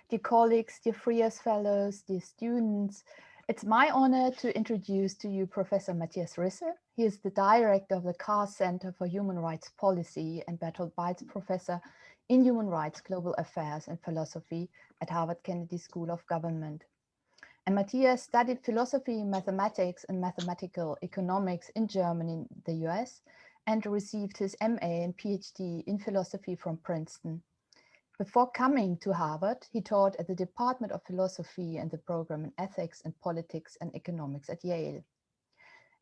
Dear colleagues, dear Frias Fellows, dear students, it's my honor to introduce to you Professor Mathias Risse. He is the director of the CARR Center for Human Rights Policy and Bertolt Brecht Professor in Human Rights, Global Affairs and Philosophy at Harvard Kennedy School of Government. And Mathias studied philosophy, mathematics and mathematical economics in Germany and the US, and received his MA and PhD in philosophy from Princeton. Before coming to Harvard, he taught at the Department of Philosophy and the program in Ethics and Politics and Economics at Yale.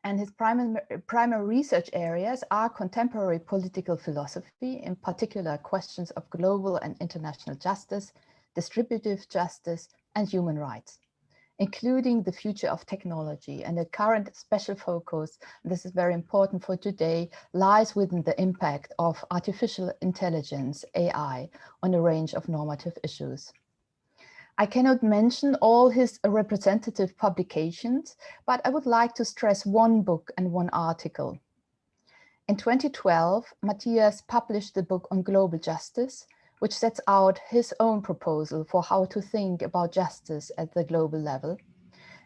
And his primary research areas are contemporary political philosophy, in particular questions of global and international justice, distributive justice, and human rights, including the future of technology. And the current special focus, this is very important for today, lies within the impact of artificial intelligence, AI, on a range of normative issues. I cannot mention all his representative publications, but I would like to stress one book and one article. In 2012, Mathias published the book on global justice, which sets out his own proposal for how to think about justice at the global level.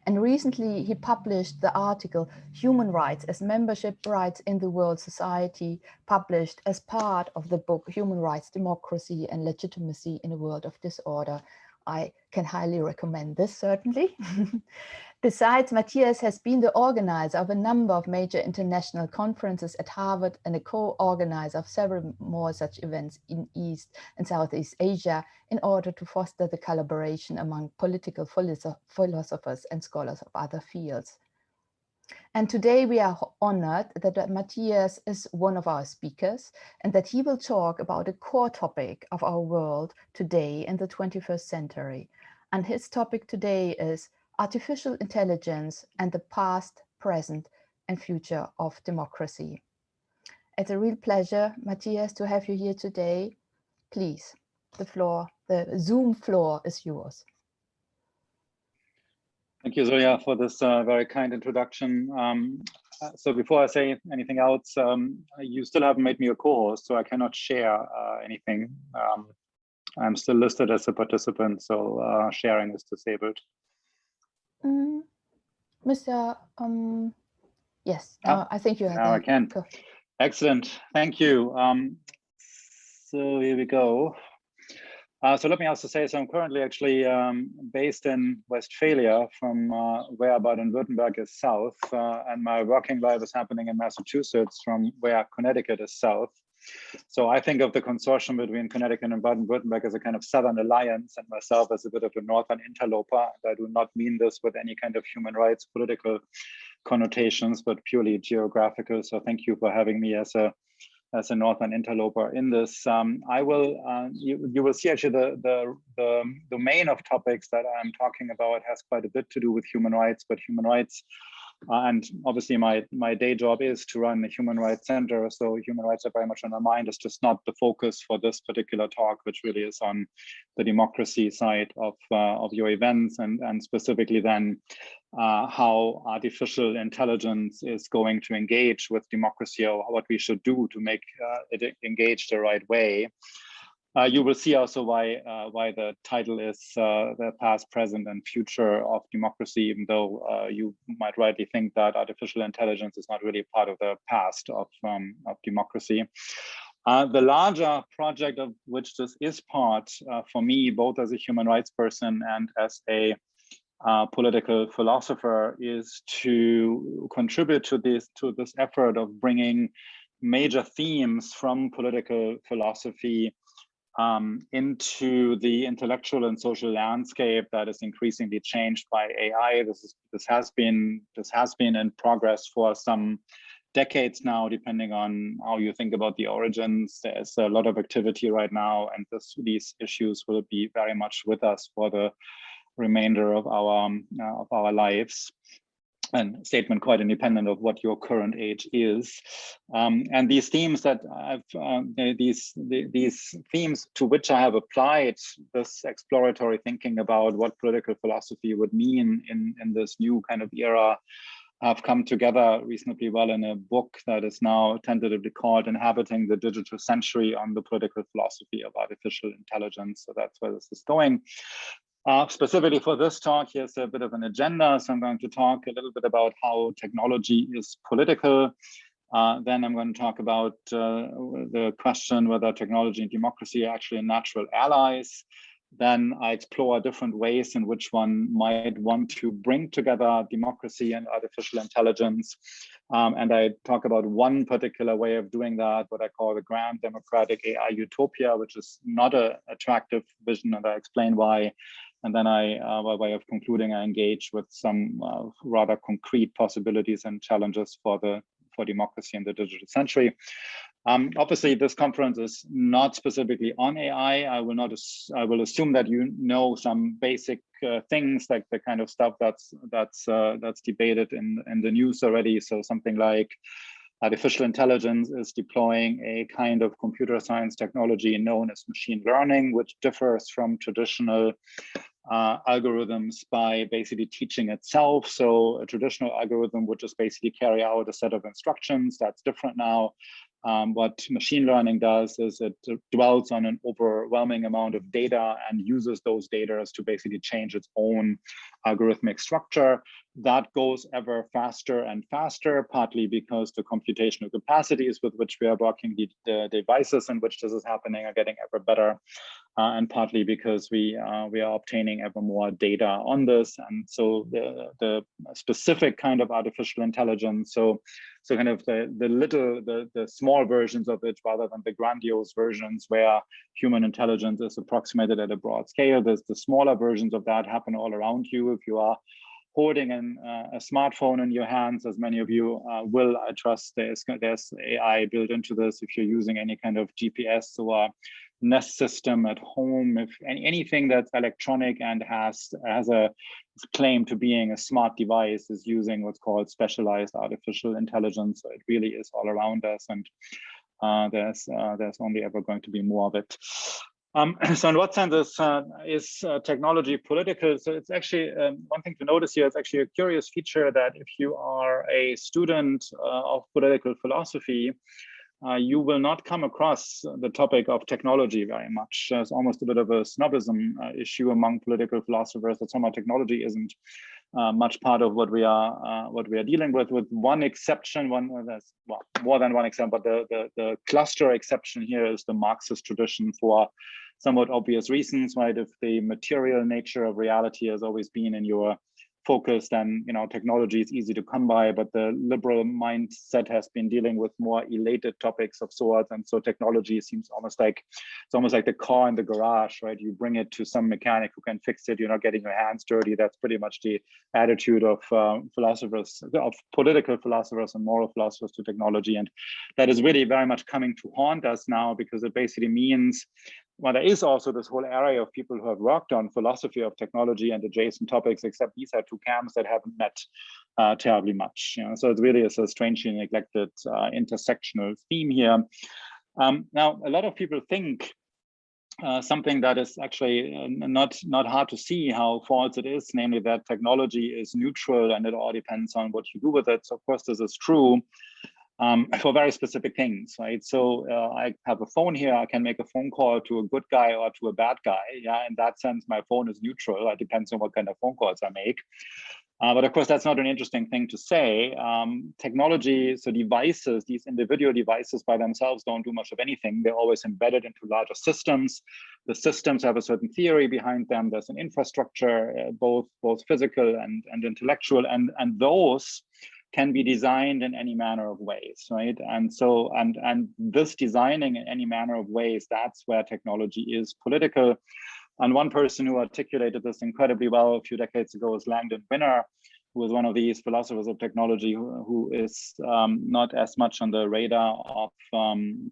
And recently he published the article Human Rights as Membership Rights in the World Society, published as part of the book Human Rights, Democracy and Legitimacy in a World of Disorder. I can highly recommend this, certainly. Besides, Mathias has been the organizer of a number of major international conferences at Harvard and a co-organizer of several more such events in East and Southeast Asia in order to foster the collaboration among political philosophers and scholars of other fields. And today we are honored that Mathias is one of our speakers and that he will talk about a core topic of our world today in the 21st century. And his topic today is artificial intelligence and the past, present, and future of democracy. It's a real pleasure, Mathias, to have you here today. Please, the Zoom floor is yours. Thank you, Zoya, for this very kind introduction. So before I say anything else, you still haven't made me a co-host, so I cannot share anything. I'm still listed as a participant, so sharing is disabled. Mr. Yes, I think you have. Now I can. Go. Excellent, thank you. So here we go. So let me also say, so I'm currently actually based in Westphalia, from where Baden-Württemberg is south, and my working life is happening in Massachusetts, from where Connecticut is south. So I think of the consortium between Connecticut and Baden-Württemberg as a kind of Southern alliance, and myself as a bit of a Northern interloper. And I do not mean this with any kind of human rights political connotations, but purely geographical. So thank you for having me as a Northern interloper in this. I will, you will see actually the domain of topics that I'm talking about has quite a bit to do with human rights, but human rights, and obviously my day job is to run the Human Rights Center, so human rights are very much on my mind. It's just not the focus for this particular talk, which really is on the democracy side of your events, and specifically then how artificial intelligence is going to engage with democracy, or what we should do to make it engage the right way. You will see also why the title is the past, present, and future of democracy, even though you might rightly think that artificial intelligence is not really part of the past of democracy. The larger project of which this is part for me, both as a human rights person and as a political philosopher, is to contribute to this effort of bringing major themes from political philosophy into the intellectual and social landscape that is increasingly changed by AI. This has been in progress for some decades now, depending on how you think about the origins. There's a lot of activity right now, and these issues will be very much with us for the remainder of our lives. And statement quite independent of what your current age is. And these themes that these themes to which I have applied this exploratory thinking about what political philosophy would mean in this new kind of era have come together reasonably well in a book that is now tentatively called Inhabiting the Digital Century on the Political Philosophy of Artificial Intelligence. So that's where this is going. Specifically for this talk, here's a bit of an agenda. So I'm going to talk a little bit about how technology is political. Then I'm going to talk about the question whether technology and democracy are actually natural allies. Then I explore different ways in which one might want to bring together democracy and artificial intelligence. And I talk about one particular way of doing that, what I call the grand democratic AI utopia, which is not an attractive vision, and I explain why. And then by way of concluding, I engage with some rather concrete possibilities and challenges for democracy in the digital century. Obviously, this conference is not specifically on AI. I will assume that you know some basic things, like the kind of stuff that's debated in the news already. So something like artificial intelligence is deploying a kind of computer science technology known as machine learning, which differs from traditional algorithms by basically teaching itself. So a traditional algorithm would just basically carry out a set of instructions. That's different now. What machine learning does is it dwells on an overwhelming amount of data and uses those data to basically change its own algorithmic structure. That goes ever faster and faster, partly because the computational capacities with which we are working, the devices in which this is happening are getting ever better, and partly because we are obtaining ever more data on this. And so the specific kind of artificial intelligence, so kind of the small versions of it rather than the grandiose versions where human intelligence is approximated at a broad scale. There's the smaller versions of that happen all around you. If you are holding a smartphone in your hands, as many of you will, I trust there's AI built into this. If you're using any kind of GPS or Nest system at home, if anything that's electronic and has a claim to being a smart device is using what's called specialized artificial intelligence. So it really is all around us, and there's only ever going to be more of it. So in what sense is technology political? So it's actually one thing to notice here. It's actually a curious feature that if you are a student of political philosophy, you will not come across the topic of technology very much. There's almost a bit of a snobism issue among political philosophers that somehow technology isn't much part of what we are dealing with one exception. More than one exception, but the cluster exception here is the Marxist tradition for somewhat obvious reasons, right? If the material nature of reality has always been in your focus, then technology is easy to come by, but the liberal mindset has been dealing with more elated topics of sorts, and so technology seems almost like the car in the garage, right? You bring it to some mechanic who can fix it. You're not getting your hands dirty. That's pretty much the attitude of philosophers, of political philosophers and moral philosophers to technology, and that is really very much coming to haunt us now, because it basically means, well, there is also this whole area of people who have worked on philosophy of technology and adjacent topics, except these are two camps that haven't met terribly much. So it really is a strangely neglected intersectional theme here. Now, a lot of people think something that is actually not hard to see how false it is, namely that technology is neutral and it all depends on what you do with it. So of course, this is true. For very specific things, right? So I have a phone here. I can make a phone call to a good guy or to a bad guy. Yeah, in that sense, my phone is neutral. It depends on what kind of phone calls I make. But of course, that's not an interesting thing to say. Technology, so devices, these individual devices by themselves don't do much of anything. They're always embedded into larger systems. The systems have a certain theory behind them. There's an infrastructure, both physical and intellectual, and those can be designed in any manner of ways, right? And so, and this designing in any manner of ways, that's where technology is political. And one person who articulated this incredibly well a few decades ago is Langdon Winner, who is one of these philosophers of technology who is not as much on the radar of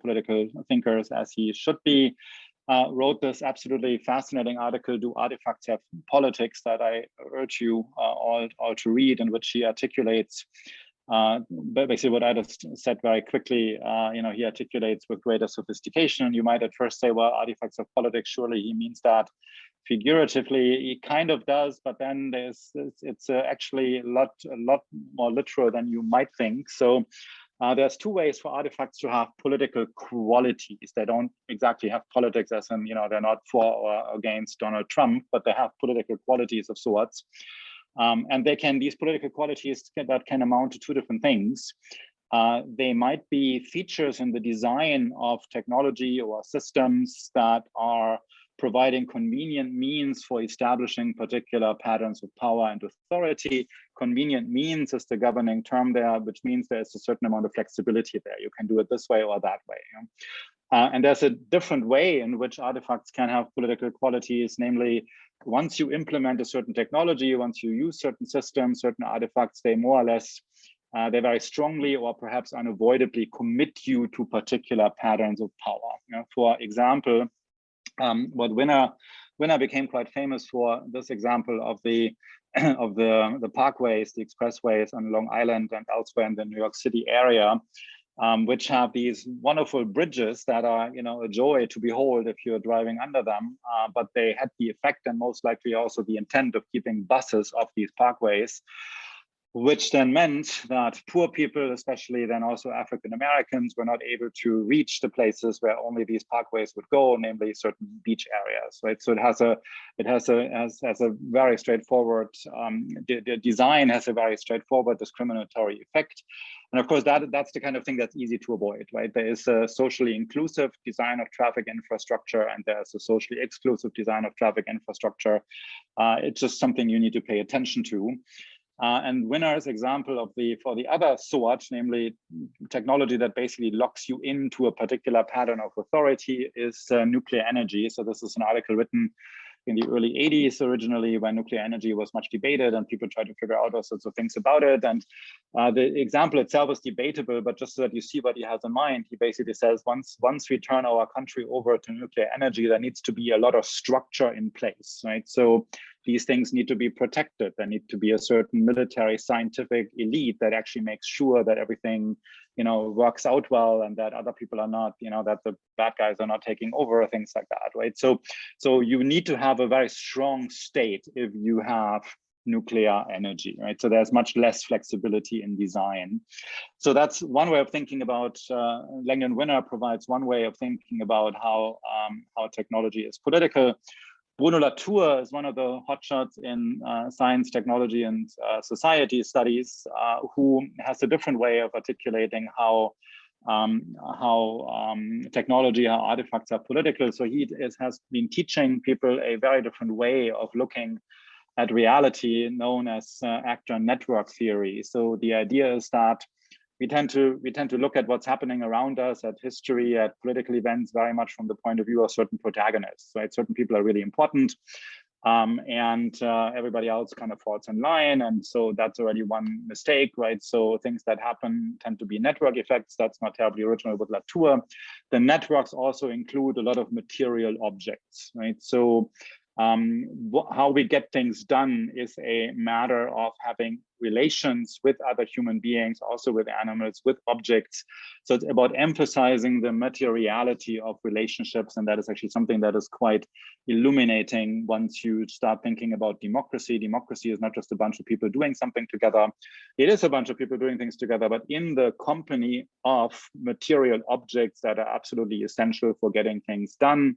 political thinkers as he should be. Wrote this absolutely fascinating article, Do Artifacts Have Politics, that I urge you all to read, in which he articulates basically what I just said very quickly. He articulates with greater sophistication. You might at first say, well, artifacts of politics, surely he means that figuratively, it kind of does, but then it's actually a lot more literal than you might think. So there's two ways for artifacts to have political qualities. They don't exactly have politics as in, they're not for or against Donald Trump, but they have political qualities of sorts. And these political qualities that can amount to two different things. They might be features in the design of technology or systems that are providing convenient means for establishing particular patterns of power and authority. Convenient means is the governing term there, which means there's a certain amount of flexibility there. You can do it this way or that way. And there's a different way in which artifacts can have political qualities, namely, once you implement a certain technology, once you use certain systems, certain artifacts, they more or less, they very strongly or perhaps unavoidably commit you to particular patterns of power. For example, what Winner became quite famous for this example of the parkways, the expressways on Long Island and elsewhere in the New York City area, which have these wonderful bridges that are, a joy to behold if you're driving under them. But they had the effect and most likely also the intent of keeping buses off these parkways, which then meant that poor people, especially then also African Americans, were not able to reach the places where only these parkways would go, namely certain beach areas, right? So it has a very straightforward, the design has a very straightforward discriminatory effect. And of course, that's the kind of thing that's easy to avoid, right? There is a socially inclusive design of traffic infrastructure, and there's a socially exclusive design of traffic infrastructure. It's just something you need to pay attention to. And Winner's example for the other sort, namely technology that basically locks you into a particular pattern of authority, is nuclear energy. So this is an article written in the early 80s originally, when nuclear energy was much debated and people tried to figure out all sorts of things about it. And the example itself is debatable, but just so that you see what he has in mind, he basically says, once we turn our country over to nuclear energy, there needs to be a lot of structure in place, right? So these things need to be protected. There need to be a certain military scientific elite that actually makes sure that everything, works out well, and that other people are not, that the bad guys are not taking over, things like that, right? So you need to have a very strong state if you have nuclear energy, right? So there's much less flexibility in design. So that's one way of thinking about, Langdon Winner provides one way of thinking about how technology is political. Bruno Latour is one of the hotshots in science, technology, and society studies, who has a different way of articulating how technology, how artifacts are political. So he has been teaching people a very different way of looking at reality, known as actor network theory. So the idea is that we tend to look at what's happening around us, at history, at political events, very much from the point of view of certain protagonists, right? Certain people are really important, and everybody else kind of falls in line. And so that's already one mistake, right? So things that happen tend to be network effects. That's not terribly original with Latour. The networks also include a lot of material objects, right? So how we get things done is a matter of having relations with other human beings, also with animals, with objects. So it's about emphasizing the materiality of relationships, and that is actually something that is quite illuminating once you start thinking about democracy. Democracy is not just a bunch of people doing something together. It is a bunch of people doing things together, but in the company of material objects that are absolutely essential for getting things done.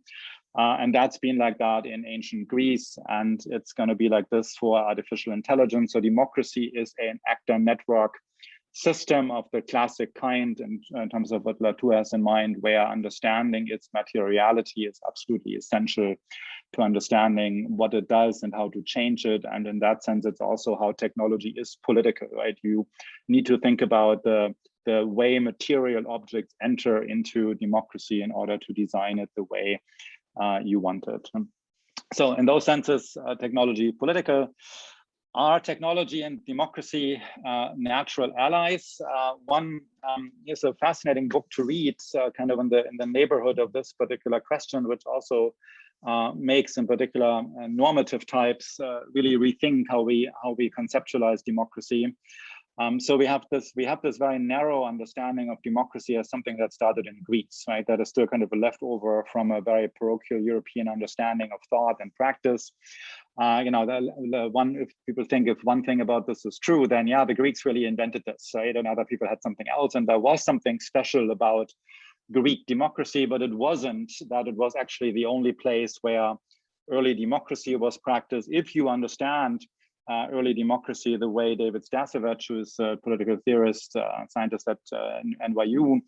And that's been like that in ancient Greece, and it's going to be like this for artificial intelligence. So democracy is an actor network system of the classic kind, and in terms of what Latour has in mind, where understanding its materiality is absolutely essential to understanding what it does and how to change it. And in that sense, it's also how technology is political, right? You need to think about the way material objects enter into democracy in order to design it the way you want it. So in those senses, technology political. Are technology and democracy natural allies? One is a fascinating book to read, kind of in the neighborhood of this particular question, which also makes, in particular, normative types really rethink how we conceptualize democracy. So we have this very narrow understanding of democracy as something that started in Greece, right? That is still kind of a leftover from a very parochial European understanding of thought and practice. If people think if one thing about this is true, then yeah, the Greeks really invented this, right? And other people had something else, and there was something special about Greek democracy, but it wasn't that it was actually the only place where early democracy was practiced. If you understand early democracy the way David Stasevich, who is a political theorist, scientist at NYU,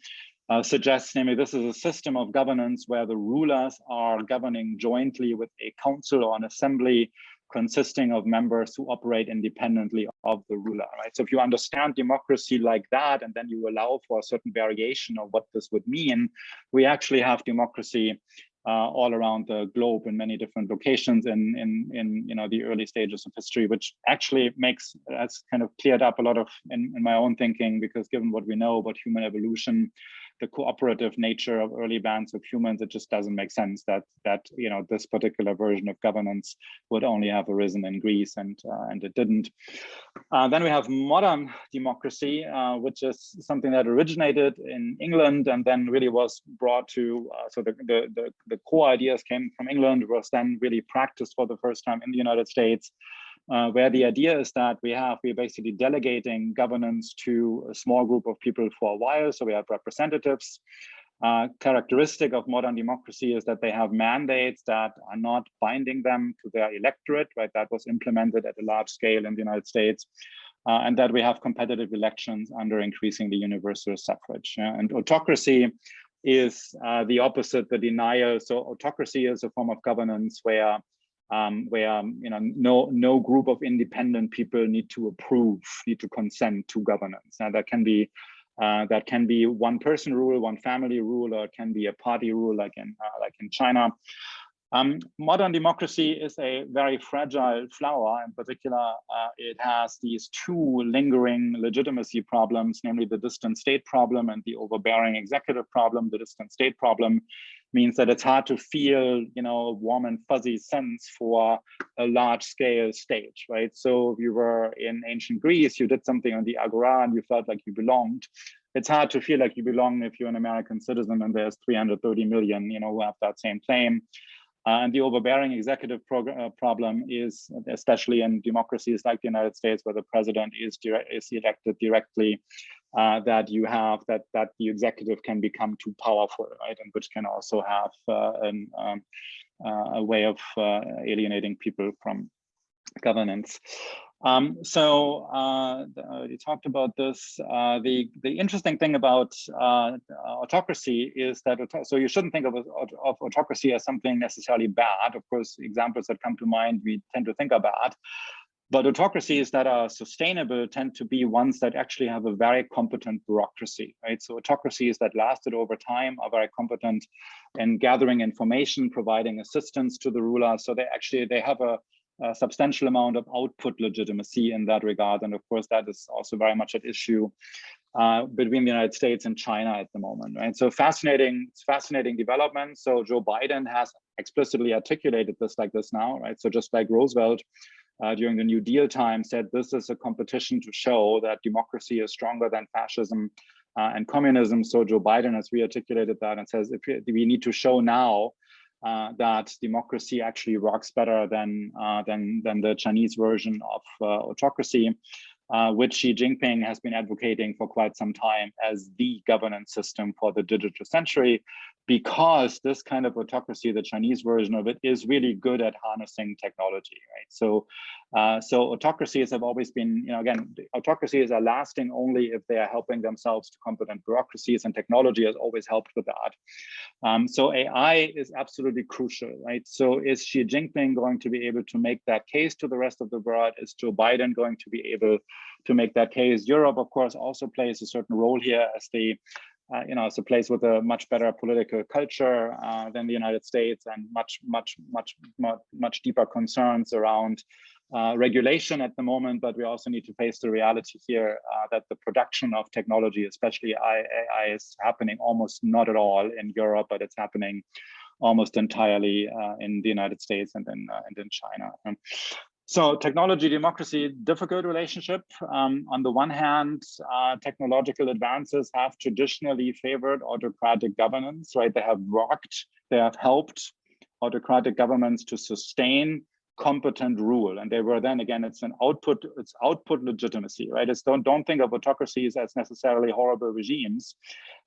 suggests, namely, this is a system of governance where the rulers are governing jointly with a council or an assembly consisting of members who operate independently of the ruler, right? So if you understand democracy like that, and then you allow for a certain variation of what this would mean, we actually have democracy all around the globe in many different locations in the early stages of history, which actually has kind of cleared up a lot of in my own thinking, because given what we know about human evolution, the cooperative nature of early bands of humans, it just doesn't make sense that this particular version of governance would only have arisen in Greece, and it didn't. Then we have modern democracy, which is something that originated in England and then really was brought to, so the core ideas came from England, was then really practiced for the first time in the United States, where the idea is that we're basically delegating governance to a small group of people for a while. So we have representatives. Characteristic of modern democracy is that they have mandates that are not binding them to their electorate, right? That was implemented at a large scale in the United States. And that we have competitive elections under increasingly universal suffrage. And autocracy is the opposite, the denial. So autocracy is a form of governance where no group of independent people need to consent to governance. Now that can be one person rule, one family rule, or it can be a party rule, like in China. Modern democracy is a very fragile flower. In particular, it has these two lingering legitimacy problems, namely the distant state problem and the overbearing executive problem. The distant state problem means that it's hard to feel, a warm and fuzzy sense for a large-scale state, right? So if you were in ancient Greece, you did something on the Agora and you felt like you belonged. It's hard to feel like you belong if you're an American citizen and there's 330 million, who have that same claim. And the overbearing executive problem is, especially in democracies like the United States, where the president is elected directly, that the executive can become too powerful, right? And which can also have a way of alienating people from governance. You talked about this. The interesting thing about autocracy is that, so you shouldn't think of autocracy as something necessarily bad. Of course, examples that come to mind we tend to think are bad. But autocracies that are sustainable tend to be ones that actually have a very competent bureaucracy, right? So autocracies that lasted over time are very competent in gathering information, providing assistance to the ruler. So they have a substantial amount of output legitimacy in that regard. And of course, that is also very much at issue between the United States and China at the moment, right? So fascinating development. So Joe Biden has explicitly articulated this like this now, right? So just like Roosevelt during the New Deal time said, this is a competition to show that democracy is stronger than fascism and communism. So Joe Biden has re-articulated that and says, we need to show now that democracy actually works better than the Chinese version of autocracy, which Xi Jinping has been advocating for quite some time as the governance system for the digital century, because this kind of autocracy, the Chinese version of it, is really good at harnessing technology, right? So autocracies have always been, again, autocracies are lasting only if they are helping themselves to competent bureaucracies, and technology has always helped with that. So AI is absolutely crucial, right? So is Xi Jinping going to be able to make that case to the rest of the world? Is Joe Biden going to be able to make that case? Europe, of course, also plays a certain role here as it's a place with a much better political culture than the United States, and much deeper concerns around regulation at the moment. But we also need to face the reality here that the production of technology, especially AI, is happening almost not at all in Europe, but it's happening almost entirely in the United States and in China. So technology, democracy, difficult relationship. On the one hand, technological advances have traditionally favored autocratic governance, right? They have helped autocratic governments to sustain competent rule. And they were then, again, it's output legitimacy, right? Don't think of autocracies as necessarily horrible regimes.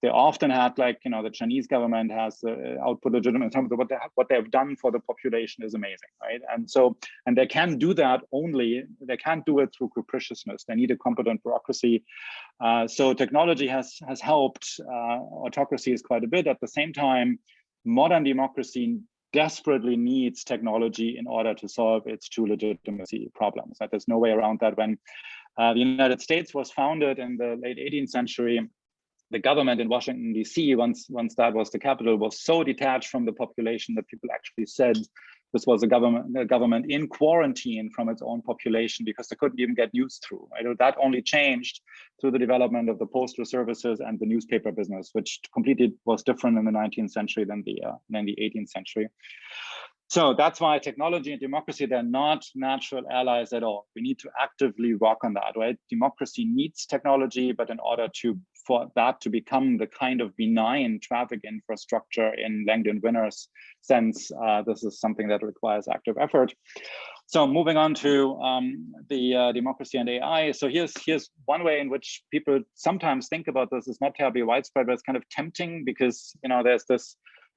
They often had, like, the Chinese government has output legitimacy in terms of what they have done for the population is amazing, right? And they can do that they can't do it through capriciousness. They need a competent bureaucracy. So technology has helped autocracies quite a bit. At the same time, modern democracy desperately needs technology in order to solve its true legitimacy problems. Like, there's no way around that. When the United States was founded in the late 18th century, the government in Washington, D.C., once that was the capital, was so detached from the population that people actually said this was a government in quarantine from its own population because they couldn't even get news through. Right? That only changed through the development of the postal services and the newspaper business, which completely was different in the 19th century than the 18th century. So that's why technology and democracy, they're not natural allies at all. We need to actively work on that, right? Democracy needs technology, but in order for that to become the kind of benign traffic infrastructure in Langdon Winner's sense, this is something that requires active effort. So moving on to the democracy and AI. So here's one way in which people sometimes think about this. It's not terribly widespread, but it's kind of tempting because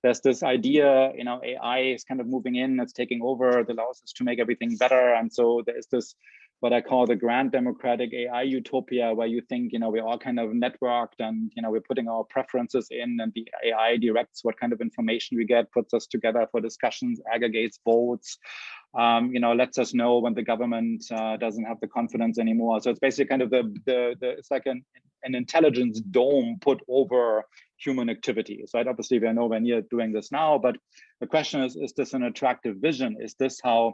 there's this idea, AI is kind of moving in, it's taking over, it allows us to make everything better. And so there's this, what I call the grand democratic AI utopia, where you think, we're all kind of networked and, we're putting our preferences in and the AI directs what kind of information we get, puts us together for discussions, aggregates votes, lets us know when the government doesn't have the confidence anymore. So it's basically kind of it's like an intelligence dome put over human activities, right? Obviously, we're nowhere near doing this now, but the question is this an attractive vision? Is this how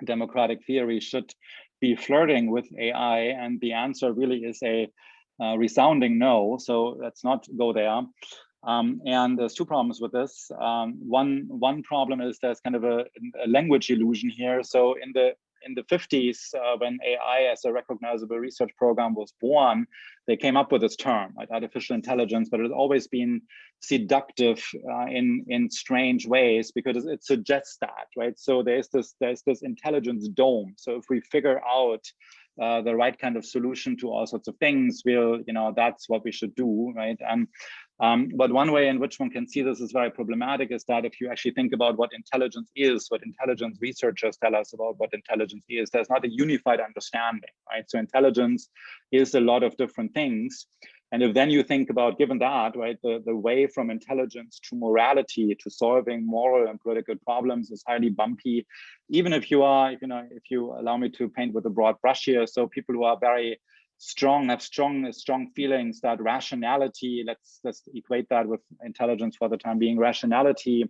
democratic theory should be flirting with AI? And the answer really is a resounding no. So let's not go there. And there's two problems with this. One problem is there's kind of a language illusion here. So in the 50s, when AI as a recognizable research program was born, they came up with this term, like artificial intelligence, but it has always been seductive in strange ways because it suggests that, right? So there's this intelligence dome. So if we figure out the right kind of solution to all sorts of things, that's what we should do, right? But one way in which one can see this is very problematic is that if you actually think about what intelligence is, what intelligence researchers tell us about what intelligence is, there's not a unified understanding, right? So intelligence is a lot of different things. And if then you think about, given that, right, the way from intelligence to morality to solving moral and political problems is highly bumpy. Even if you allow me to paint with a broad brush here, so people who are very strong, have strong feelings that rationality, let's equate that with intelligence for the time being, rationality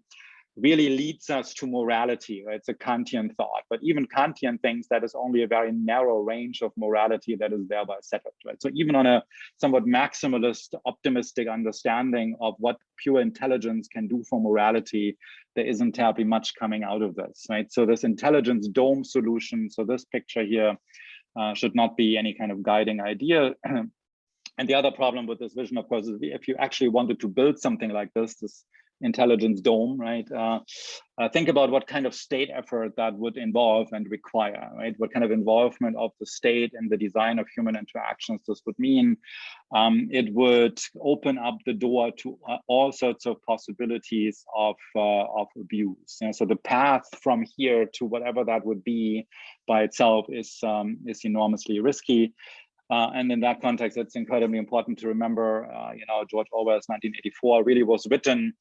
really leads us to morality, right? It's a Kantian thought, but even Kantian thinks that is only a very narrow range of morality that is thereby settled, right? So even on a somewhat maximalist, optimistic understanding of what pure intelligence can do for morality, there isn't terribly much coming out of this, right? So this intelligence dome solution, so this picture here, should not be any kind of guiding idea. And the other problem with this vision, of course, is if you actually wanted to build something like this intelligence dome, right? Think about what kind of state effort that would involve and require, right? What kind of involvement of the state in the design of human interactions this would mean. It would open up the door to all sorts of possibilities of abuse. So the path from here to whatever that would be by itself is enormously risky. And in that context, it's incredibly important to remember, George Orwell's 1984 really was written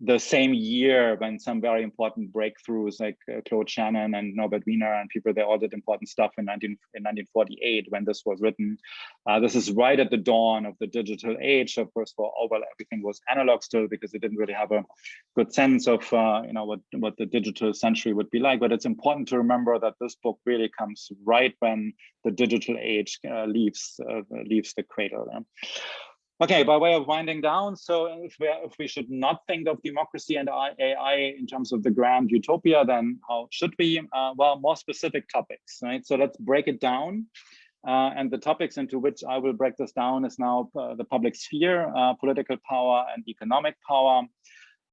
the same year when some very important breakthroughs like Claude Shannon and Norbert Wiener and people, they all did important stuff in 1948 when this was written. This is right at the dawn of the digital age. Of course, for Orwell, everything was analog still because it didn't really have a good sense of what the digital century would be like. But it's important to remember that this book really comes right when the digital age leaves the cradle. Okay, by way of winding down, so if we should not think of democracy and AI in terms of the grand utopia, then how should we? Well, more specific topics, right? So let's break it down. And the topics into which I will break this down is now the public sphere, political power and economic power.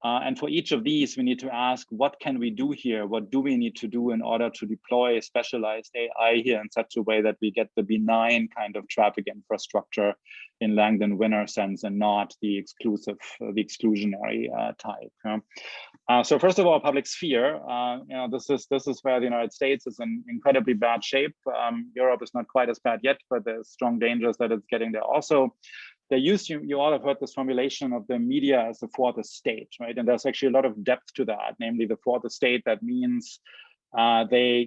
And for each of these, we need to ask, what can we do here? What do we need to do in order to deploy specialized AI here in such a way that we get the benign kind of traffic infrastructure in Langdon-Winner sense and not the exclusionary type. So first of all, public sphere. This is where the United States is in incredibly bad shape. Europe is not quite as bad yet, but there's strong dangers that it's getting there also. You all have heard this formulation of the media as the fourth estate, right? And there's actually a lot of depth to that, namely the fourth estate. That means they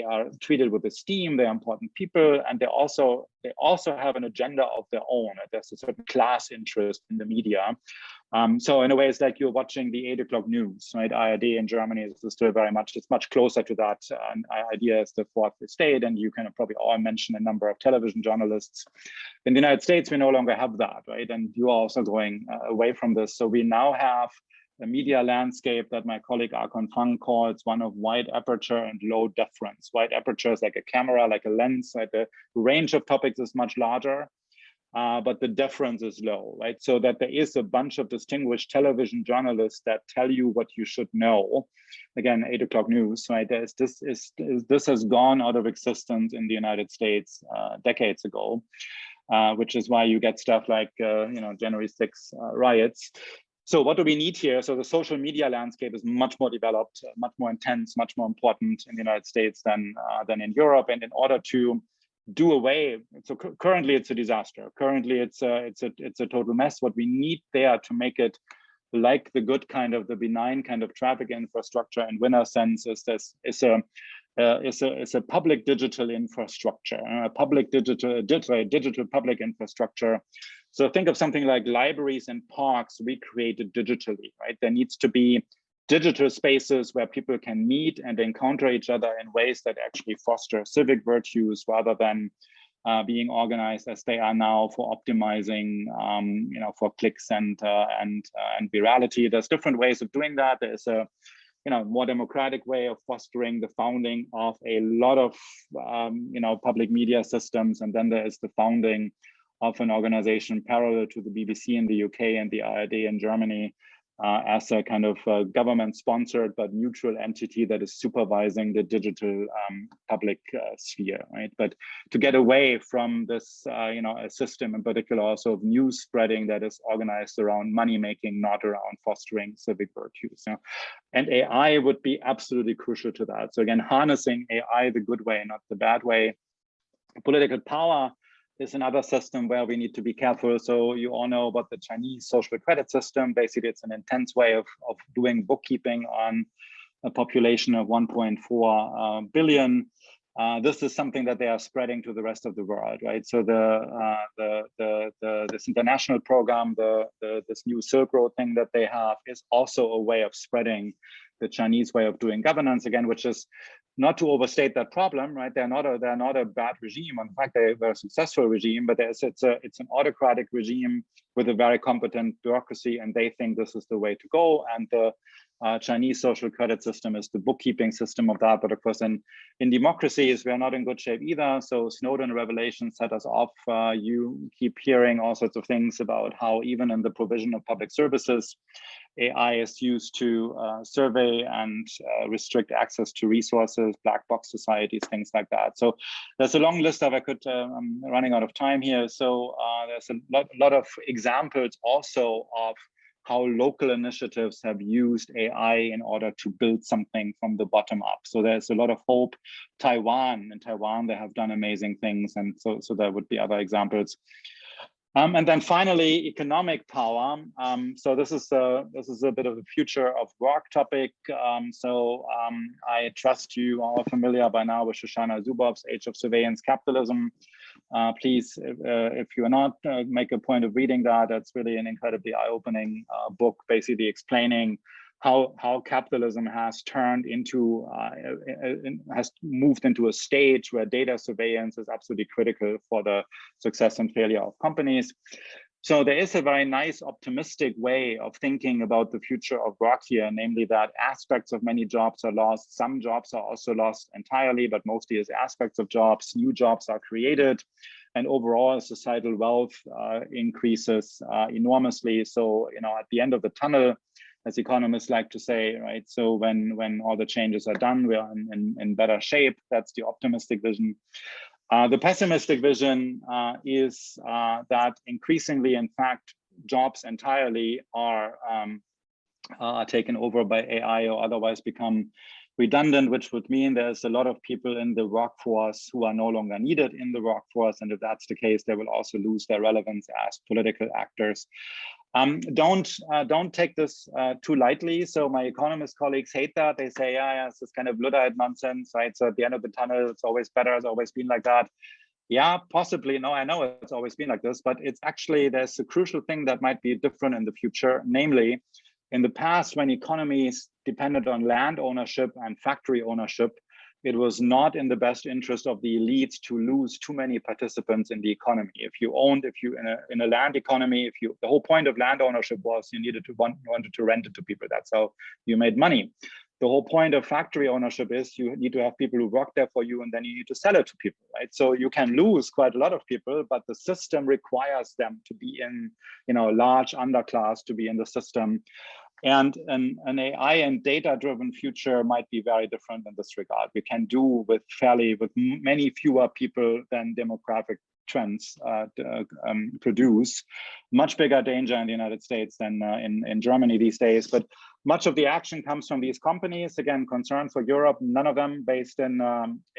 are treated with esteem. They're important people, and they also have an agenda of their own. There's a certain class interest in the media. So in a way, it's like you're watching the 8 o'clock news, right? ARD in Germany is still it's much closer to that idea as the fourth estate. And you can probably all mention a number of television journalists. In the United States, we no longer have that, right? And you are also going away from this. So we now have a media landscape that my colleague Akon Fang calls one of wide aperture and low deference. Wide aperture is like a camera, like a lens, right? The range of topics is much larger. But the deference is low, right? So that there is a bunch of distinguished television journalists that tell you what you should know. Again, 8 o'clock news, right? This has gone out of existence in the United States decades ago, which is why you get stuff like January 6 riots. So what do we need here? So the social media landscape is much more developed, much more intense, much more important in the United States than in Europe. And in order to do away, so currently it's a disaster. Currently it's a total mess. What we need there to make it like the good kind of the benign kind of traffic infrastructure in Winner sense is a public digital infrastructure, a public digital public infrastructure. So think of something like libraries and parks recreated digitally, right? There needs to be digital spaces where people can meet and encounter each other in ways that actually foster civic virtues rather than being organized as they are now for optimizing, for clicks and virality. There's different ways of doing that. There's a more democratic way of fostering the founding of a lot of public media systems, and then there is the founding of an organization parallel to the BBC in the UK and the ARD in Germany, as a kind of government-sponsored but neutral entity that is supervising the digital public sphere, right? But to get away from this, a system in particular also of news spreading that is organized around money-making, not around fostering civic virtues. And AI would be absolutely crucial to that. So again, harnessing AI the good way, not the bad way. Political power is another system where we need to be careful. So you all know about the Chinese social credit system. Basically, it's an intense way of doing bookkeeping on a population of 1.4 billion. This is something that they are spreading to the rest of the world, right? So this international program, this new Silk Road thing that they have is also a way of spreading the Chinese way of doing governance, again, which is not to overstate that problem, right? They're not a bad regime. In fact, they're a successful regime, but it's an autocratic regime with a very competent bureaucracy, and they think this is the way to go. And the Chinese social credit system is the bookkeeping system of that. But of course, in democracies, we are not in good shape either. So Snowden revelations set us off. You keep hearing all sorts of things about how even in the provision of public services, AI is used to survey and restrict access to resources, black box societies, things like that. So there's a long list of, I'm running out of time here. So there's a lot of examples also of how local initiatives have used AI in order to build something from the bottom up. So there's a lot of hope. In Taiwan, they have done amazing things. And so there would be other examples. And then finally, economic power. So this is a bit of a future of work topic. I trust you are familiar by now with Shoshana Zuboff's Age of Surveillance Capitalism. Please, if you are not, make a point of reading that. That's really an incredibly eye-opening book, basically explaining how capitalism has turned into, has moved into a stage where data surveillance is absolutely critical for the success and failure of companies. So there is a very nice optimistic way of thinking about the future of work here, namely that aspects of many jobs are lost. Some jobs are also lost entirely, but mostly as aspects of jobs. New jobs are created, and overall societal wealth increases enormously. So, at the end of the tunnel, as economists like to say, right? So when all the changes are done, we are in better shape. That's the optimistic vision. The pessimistic vision is that increasingly, in fact, jobs entirely are taken over by AI or otherwise become redundant, which would mean there's a lot of people in the workforce who are no longer needed in the workforce. And if that's the case, they will also lose their relevance as political actors. Don't take this too lightly. So my economist colleagues hate that. They say, yeah, it's this kind of Luddite nonsense, right? So at the end of the tunnel, it's always better. It's always been like that. Yeah, possibly. No, I know it's always been like this, but it's actually, there's a crucial thing that might be different in the future. Namely, in the past, when economies depended on land ownership and factory ownership, it was not in the best interest of the elites to lose too many participants in the economy. If you in a land economy, the whole point of land ownership was you wanted to rent it to people. That's how you made money. The whole point of factory ownership is you need to have people who work there for you, and then you need to sell it to people, right? So you can lose quite a lot of people, but the system requires them to be in, large underclass to be in the system. And an AI and data-driven future might be very different in this regard. We can do with many fewer people than demographic trends produce. Much bigger danger in the United States than in Germany these days. But much of the action comes from these companies. Again, concern for Europe, none of them based in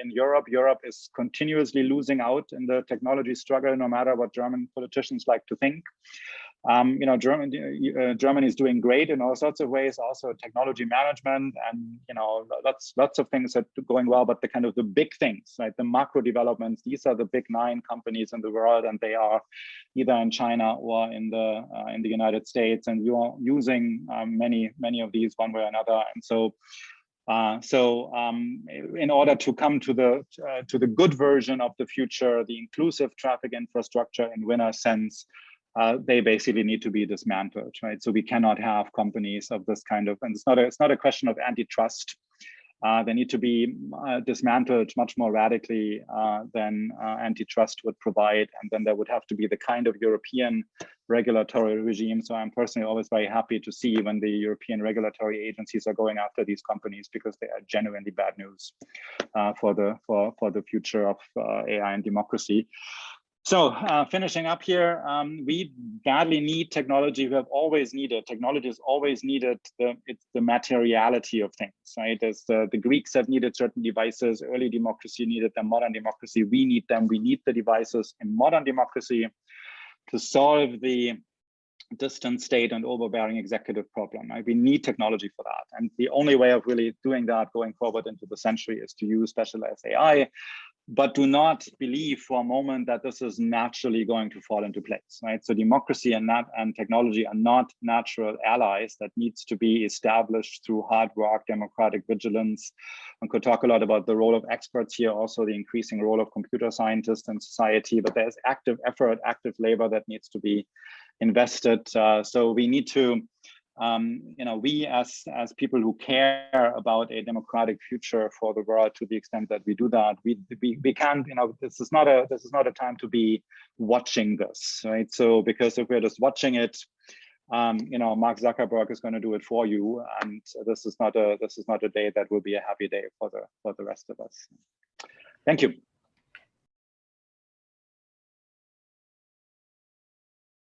Europe. Europe is continuously losing out in the technology struggle, no matter what German politicians like to think. Germany is doing great in all sorts of ways, also technology management, and lots of things are going well. But the big things, right, the macro developments, these are the big 9 companies in the world, and they are either in China or in the United States, and you are using many of these one way or another. And so in order to come to the good version of the future, the inclusive traffic infrastructure in winner sense, they basically need to be dismantled, right? So we cannot have companies of this kind of, and it's not a question of antitrust. They need to be dismantled much more radically than antitrust would provide, and then there would have to be the kind of European regulatory regime. So I'm personally always very happy to see when the European regulatory agencies are going after these companies, because they are genuinely bad news for the future of AI and democracy. So finishing up here, we badly need technology. We have always needed, technology has always needed it's the materiality of things, right? As the Greeks have needed certain devices, early democracy needed them, modern democracy, we need them. We need the devices in modern democracy to solve the distant state and overbearing executive problem, right? We need technology for that. And the only way of really doing that going forward into the century is to use specialized AI. But do not believe for a moment that this is naturally going to fall into place, right? So democracy and technology are not natural allies that needs to be established through hard work, democratic vigilance. One could talk a lot about the role of experts here, also the increasing role of computer scientists in society, but there's active effort, active labor that needs to be invested. So we need to, we as people who care about a democratic future for the world, to the extent that we do that, we can't, this is not a time to be watching this, right? So because if we're just watching it, Mark Zuckerberg is going to do it for you, and this is not a day that will be a happy day for the rest of us. Thank you.